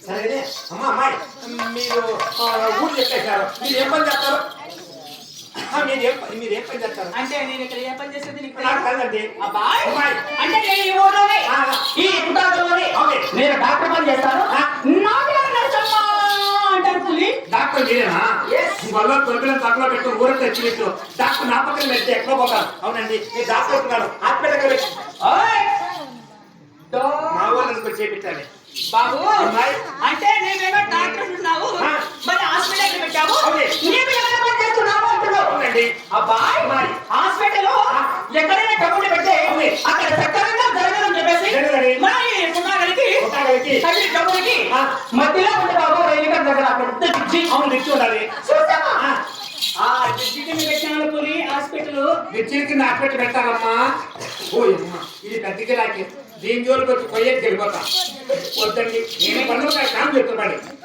సరేనే అమ్మా అమ్మాయి మీరు ఊరు చెప్పేశారు మీరు ఏం పని చేస్తారు మీరు ఏం పని చేస్తారు అంటే నేను ఇక్కడ ఏ పని చేసేది నాకు కదండి అబ్బాయి అమ్మాయి అంటే నేను ఈ ఊర్లోనే ఈ కుటాలోనే నేను డాక్టర్ పని చేస్తాను అంటారు పులి డాక్టర్ మీరేనా వల్ల తొలగిన తక్కువ పెట్టు ఊరంతా తెచ్చినట్టు డాక్టర్ నా పక్కన పెడితే ఎక్కడ పోతారు అవునండి మీరు డాక్టర్ వస్తున్నాడు హాస్పిటల్ పెట్టి మా వాళ్ళని చేపించాలి బాబు అంటే నేనేమో డాక్టర్ ఉన్నావు మరి హాస్పిటల్ పెట్టావు అబ్బాయి హాస్పిటల్ ఎక్కడైనా డబ్బులు పెడితే అక్కడ సక్రమంగా జరగదని చెప్పేసి డబ్బులకి మధ్యలో ఉండే బాబు రైలు గారి దగ్గర పెద్ద బ్రిడ్జి అవును తెచ్చి ఉండాలి ఆ బ్రిడ్జి కింద పెట్టిన పులి హాస్పిటల్ బ్రిడ్జి కింద హాస్పిటల్ పెట్టాలమ్మా ఓ అమ్మా ఇది పెద్ద గిరాకీ దీని జోలికి వచ్చి పోయేది వెళ్ళిపోతా వద్దండి నేను పనులు కాదు చెప్తున్నాడు